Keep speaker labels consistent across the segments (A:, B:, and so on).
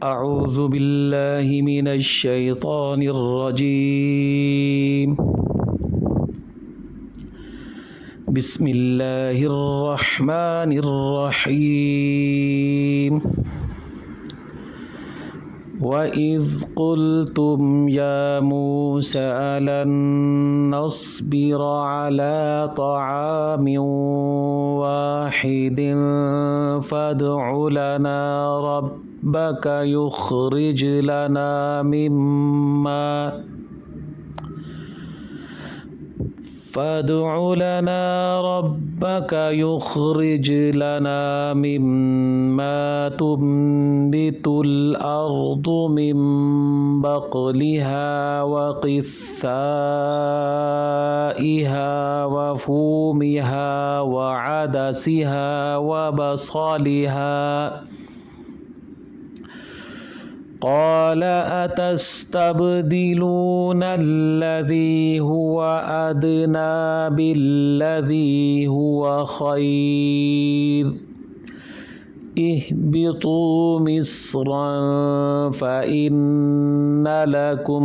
A: أعوذ بالله من الشيطان الرجيم. بسم الله الرحمن الرحيم. وَإِذْ قُلْتُمْ يَا مُوسَىٰ لَن نَّصْبِرَ عَلَىٰ طَعَامٍ وَاحِدٍ فَادْعُ لَنَا رَبَّكَ يخرج لنا مما تنبت الأرض من بقلها وقثائها وفومها وعدسها وبصلها. قال أتستبدلون الذي هو أدنى بالذي هو خير اهبطوا مصرا فإن لكم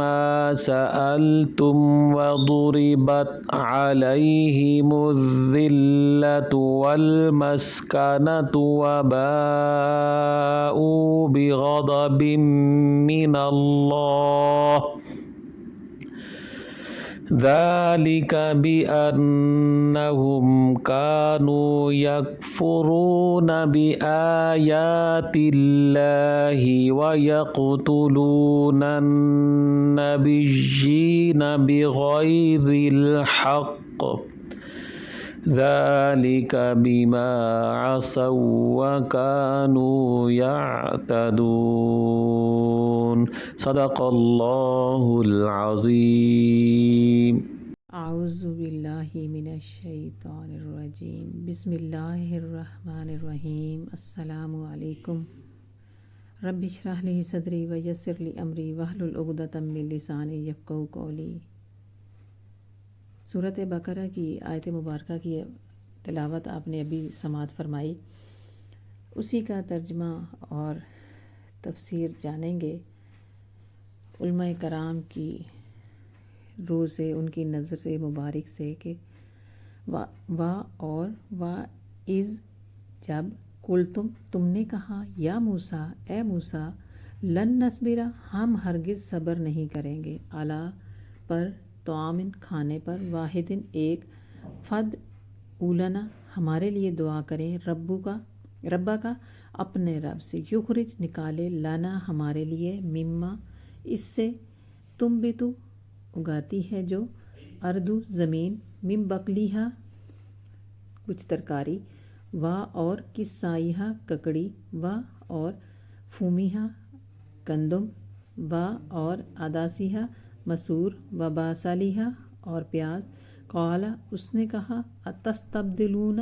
A: ما سألتم وضربت عليهم الذلة والمسكنة وباءوا بغضب من الله ذلك بأنهم كانوا يكفرون بآيات الله ويقتلون النبيين بغير الحق ذلك بما عصوا وكانوا يعتدون. صدق اللہ العظیم.
B: اعوذ باللہ من الشیطان الرجیم. بسم اللہ الرحمن الرحیم. السلام علیکم. رب اشرح لی صدری ویسر لی امری واحلل عقدۃ من لسانی یفقہوا قولی. سورۃ بقرہ کی آیت مبارکہ کی تلاوت آپ نے ابھی سماعت فرمائی، اسی کا ترجمہ اور تفسیر جانیں گے علماء کرام کی روح سے، ان کی نظر مبارک سے کہ از جب قلتم تم نے کہا یا موسیٰ اے موسیٰ لن نصبرا ہم ہرگز صبر نہیں کریں گے علی پر طعام کھانے پر واحد ایک فد اولنا ہمارے لیے دعا کریں ربا کا اپنے رب سے یخرج نکالے لنا ہمارے لیے مما اس سے تم بھی تو اگاتی ہے جو اردو زمین من بقلیہا کچھ ترکاری و اور کسائیہا ککڑی و اور فومیہا گندم و اور اداسیہا مسور و باسالیہا اور پیاز. قالا اس نے کہا اتستبدلون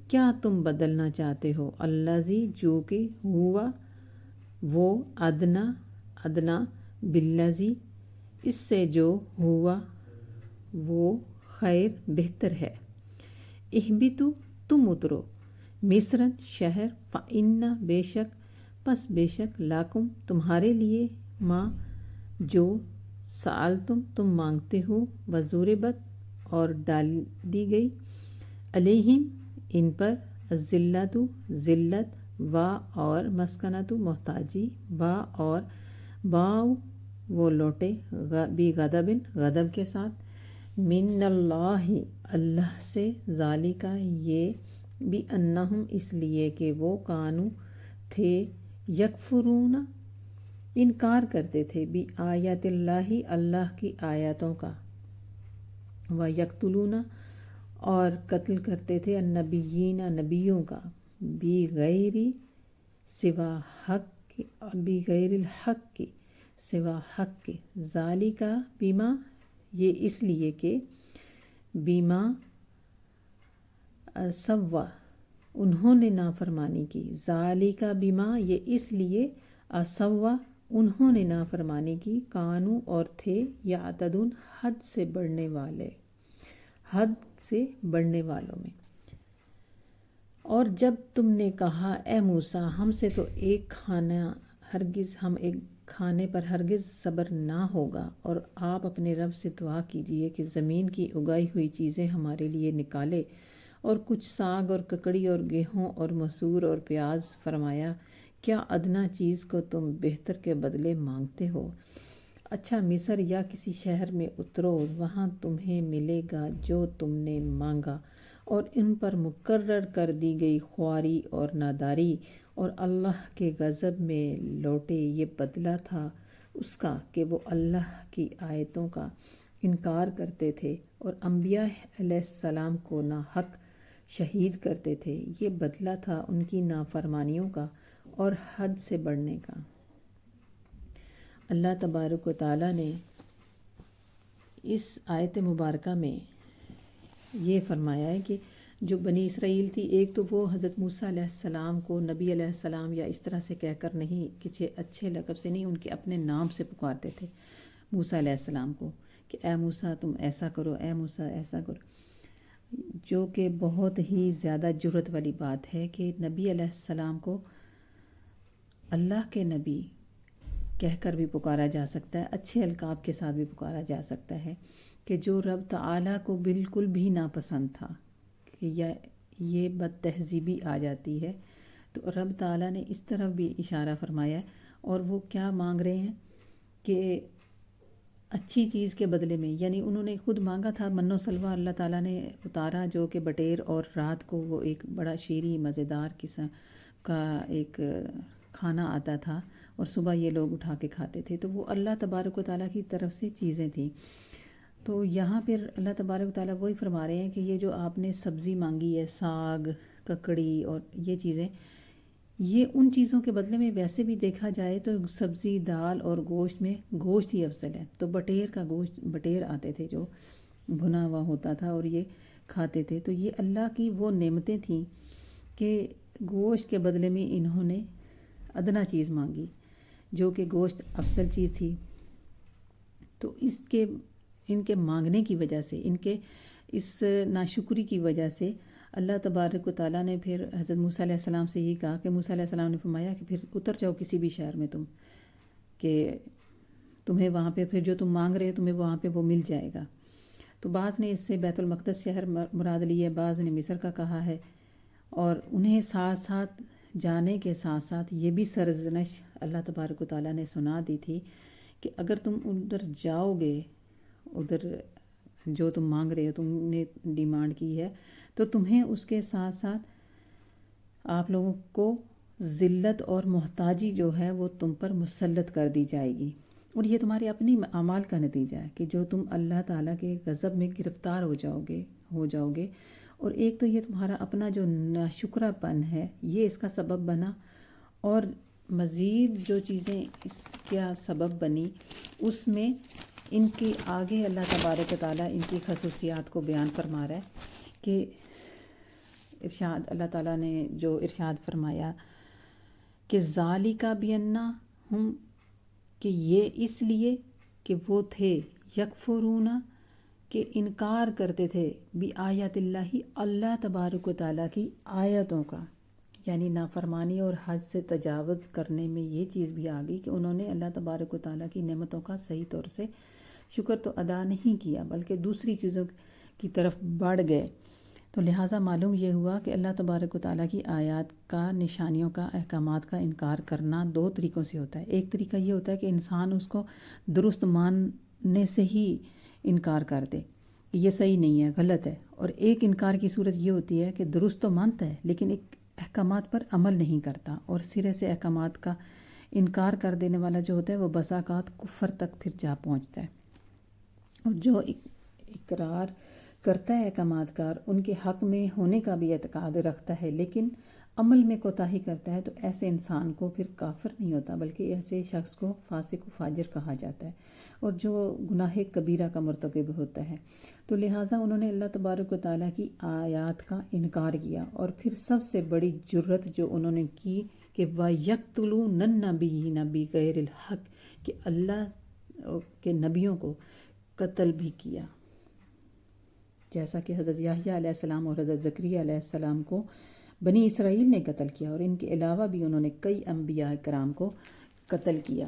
B: کیا تم بدلنا چاہتے ہو الذی جو کہ ہوا وہ ادنا بالذی اس سے جو ہوا وہ خیر بہتر ہے. اہبتو تم اترو مصرن شہر فإن بے شک لاکم تمہارے لیے ما جو سألتم تم مانگتے ہو وضربت اور ڈال دی گئی علیہم ان پر الذلۃ ذلت و اور مسکنۃ محتاجی و اور باؤ وہ لوٹے بغضب غضب کے ساتھ من اللہ اللہ سے ذالک یہ بأنہم اس لیے کہ وہ کانو تھے یکفرون انکار کرتے تھے بآیات اللہ اللہ کی آیاتوں کا و یقتلون اور قتل کرتے تھے النبیین نبیوں کا بغیر الحق کی سوا حق کے ذالک بیما یہ اس لیے کہ بیما سوا انہوں نے نافرمانی کی ذالک بیما یہ اس لیے اسوا انہوں نے نافرمانی کی کانو اور تھے یعتدون حد سے بڑھنے والوں میں. اور جب تم نے کہا اے موسیٰ ہم سے تو ہم ایک کھانے پر ہرگز صبر نہ ہوگا، اور آپ اپنے رب سے دعا کیجئے کہ زمین کی اگائی ہوئی چیزیں ہمارے لیے نکالے، اور کچھ ساگ اور ککڑی اور گیہوں اور مسور اور پیاز۔ فرمایا کیا ادنا چیز کو تم بہتر کے بدلے مانگتے ہو؟ اچھا مصر یا کسی شہر میں اترو، وہاں تمہیں ملے گا جو تم نے مانگا، اور ان پر مقرر کر دی گئی خواری اور ناداری، اور اللہ کے غضب میں لوٹے۔ یہ بدلہ تھا اس کا کہ وہ اللہ کی آیتوں کا انکار کرتے تھے اور انبیاء علیہ السلام کو ناحق شہید کرتے تھے۔ یہ بدلہ تھا ان کی نافرمانیوں کا اور حد سے بڑھنے کا۔ اللہ تبارک و تعالیٰ نے اس آیت مبارکہ میں یہ فرمایا ہے کہ جو بنی اسرائیل تھی، ایک تو وہ حضرت موسیٰ علیہ السلام کو نبی علیہ السلام یا اس طرح سے کہہ کر نہیں، کسی اچھے لقب سے نہیں، ان کے اپنے نام سے پکارتے تھے موسیٰ علیہ السلام کو کہ اے موسیٰ تم ایسا کرو، اے موسیٰ ایسا کرو، جو کہ بہت ہی زیادہ جرأت والی بات ہے کہ نبی علیہ السلام کو اللہ کے نبی کہہ کر بھی پکارا جا سکتا ہے، اچھے القاب کے ساتھ بھی پکارا جا سکتا ہے، کہ جو رب تعالیٰ کو بالکل بھی ناپسند تھا کہ یہ بد تہذیبی آ جاتی ہے، تو رب تعالیٰ نے اس طرف بھی اشارہ فرمایا ہے۔ اور وہ کیا مانگ رہے ہیں کہ اچھی چیز کے بدلے میں، یعنی انہوں نے خود مانگا تھا من و سلوہ اللہ تعالیٰ نے اتارا، جو کہ بٹیر، اور رات کو وہ ایک بڑا شیریں مزیدار قسم کا ایک کھانا آتا تھا، اور صبح یہ لوگ اٹھا کے کھاتے تھے، تو وہ اللہ تبارک و تعالیٰ کی طرف سے چیزیں تھیں۔ تو یہاں پھر اللہ تبارک و تعالیٰ وہی فرما رہے ہیں کہ یہ جو آپ نے سبزی مانگی ہے، ساگ، ککڑی اور یہ چیزیں، یہ ان چیزوں کے بدلے میں ویسے بھی دیکھا جائے تو سبزی، دال اور گوشت میں گوشت ہی افضل ہے۔ تو بٹیر کا گوشت، بٹیر آتے تھے جو بھنا ہوا ہوتا تھا، اور یہ کھاتے تھے۔ تو یہ اللہ کی وہ نعمتیں تھیں کہ گوشت کے بدلے میں انہوں نے ادنا چیز مانگی، جو کہ گوشت افضل چیز تھی۔ تو ان کے مانگنے کی وجہ سے، ان کے اس ناشکری کی وجہ سے اللہ تبارک و تعالیٰ نے پھر حضرت موسیٰ علیہ السلام سے یہ کہا کہ موسیٰ علیہ السلام نے فرمایا کہ پھر اتر جاؤ کسی بھی شہر میں تم، کہ تمہیں وہاں پہ پھر جو تم مانگ رہے ہو تمہیں وہاں پہ وہ مل جائے گا۔ تو بعض نے اس سے بیت المقدس شہر مراد لی ہے، بعض نے مصر کا کہا ہے، اور انہیں ساتھ ساتھ جانے کے ساتھ ساتھ یہ بھی سرزنش اللہ تبارک و تعالیٰ نے سنا دی تھی کہ اگر تم ادھر جاؤ گے، ادھر جو تم مانگ رہے ہو، تم نے ڈیمانڈ کی ہے، تو تمہیں اس کے ساتھ ساتھ آپ لوگوں کو ذلت اور محتاجی جو ہے وہ تم پر مسلط کر دی جائے گی، اور یہ تمہارے اپنی اعمال کا نتیجہ ہے کہ جو تم اللہ تعالیٰ کے غضب میں گرفتار ہو جاؤ گے، اور ایک تو یہ تمہارا اپنا جو ناشکرہ پن ہے یہ اس کا سبب بنا، اور مزید جو چیزیں اس کا سبب بنی اس میں ان کی آگے اللہ تبارک و تعالیٰ ان کی خصوصیات کو بیان فرما رہا ہے کہ ارشاد اللہ تعالیٰ نے جو ارشاد فرمایا کہ ذالک بأنہم، کہ یہ اس لیے کہ وہ تھے یکفرون، کہ انکار کرتے تھے بآیات اللہ، اللہ تبارک و تعالیٰ کی آیتوں کا، یعنی نافرمانی اور حد سے تجاوز کرنے میں یہ چیز بھی آ گئی کہ انہوں نے اللہ تبارک و تعالیٰ کی نعمتوں کا صحیح طور سے شکر تو ادا نہیں کیا، بلکہ دوسری چیزوں کی طرف بڑھ گئے۔ تو لہٰذا معلوم یہ ہوا کہ اللہ تبارک و تعالیٰ کی آیات کا، نشانیوں کا، احکامات کا انکار کرنا دو طریقوں سے ہوتا ہے۔ ایک طریقہ یہ ہوتا ہے کہ انسان اس کو درست ماننے سے ہی انکار کر دے کہ یہ صحیح نہیں ہے، غلط ہے، اور ایک انکار کی صورت یہ ہوتی ہے کہ درست تو مانتا ہے لیکن ایک احکامات پر عمل نہیں کرتا، اور سرے سے احکامات کا انکار کر دینے والا جو ہوتا ہے وہ بسا اوقات کفر تک پھر جا پہنچتا ہے۔ اور جو اقرار کرتا ہے احکامات کا، ان کے حق میں ہونے کا بھی اعتقاد رکھتا ہے لیکن عمل میں کوتاہی کرتا ہے، تو ایسے انسان کو پھر کافر نہیں ہوتا بلکہ ایسے شخص کو فاسق و فاجر کہا جاتا ہے، اور جو گناہ کبیرہ کا مرتکب ہوتا ہے۔ تو لہٰذا انہوں نے اللہ تبارک و تعالیٰ کی آیات کا انکار کیا، اور پھر سب سے بڑی جرت جو انہوں نے کی کہ وَيَقْتُلُونَ النَّبِيِّينَ بِغَيْرِ الْحَقِّ، کہ اللہ کے نبیوں کو قتل بھی کیا، جیسا کہ حضرت یحییٰ علیہ السلام اور حضرت زکریا علیہ السلام کو بنی اسرائیل نے قتل کیا، اور ان کے علاوہ بھی انہوں نے کئی انبیاء کرام کو قتل کیا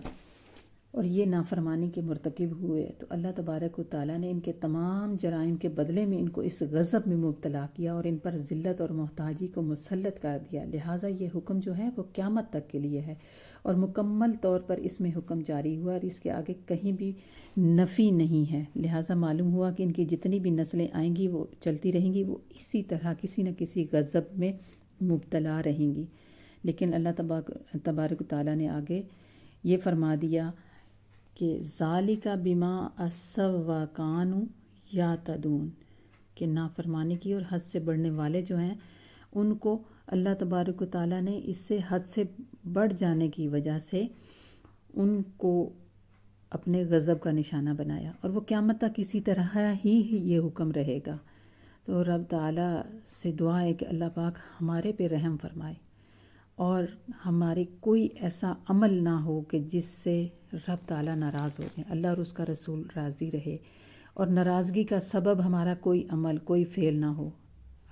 B: اور یہ نافرمانی کے مرتکب ہوئے، تو اللہ تبارک و تعالیٰ نے ان کے تمام جرائم کے بدلے میں ان کو اس غضب میں مبتلا کیا اور ان پر ذلت اور محتاجی کو مسلط کر دیا۔ لہٰذا یہ حکم جو ہے وہ قیامت تک کے لیے ہے اور مکمل طور پر اس میں حکم جاری ہوا اور اس کے آگے کہیں بھی نفی نہیں ہے۔ لہٰذا معلوم ہوا کہ ان کی جتنی بھی نسلیں آئیں گی وہ چلتی رہیں گی، وہ اسی طرح کسی نہ کسی غضب میں مبتلا رہیں گی۔ لیکن اللہ تبارک و تعالیٰ نے آگے یہ فرما دیا کہ ذالک بما عصوا وکانوا یعتدون، کہ نافرمانی کی اور حد سے بڑھنے والے جو ہیں ان کو اللہ تبارک و تعالیٰ نے اس سے حد سے بڑھ جانے کی وجہ سے ان کو اپنے غضب کا نشانہ بنایا، اور وہ قیامت تک اسی طرح ہی یہ حکم رہے گا۔ تو رب تعالیٰ سے دعا ہے کہ اللہ پاک ہمارے پہ رحم فرمائے اور ہمارے کوئی ایسا عمل نہ ہو کہ جس سے رب تعالیٰ ناراض ہو جائے، اللہ اور اس کا رسول راضی رہے، اور ناراضگی کا سبب ہمارا کوئی عمل کوئی فعل نہ ہو۔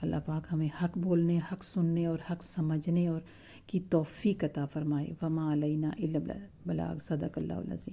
B: اللہ پاک ہمیں حق بولنے، حق سننے اور حق سمجھنے اور کی توفیق عطا فرمائے۔ وما علینا الا البلاغ۔ صدق اللہ العظیم۔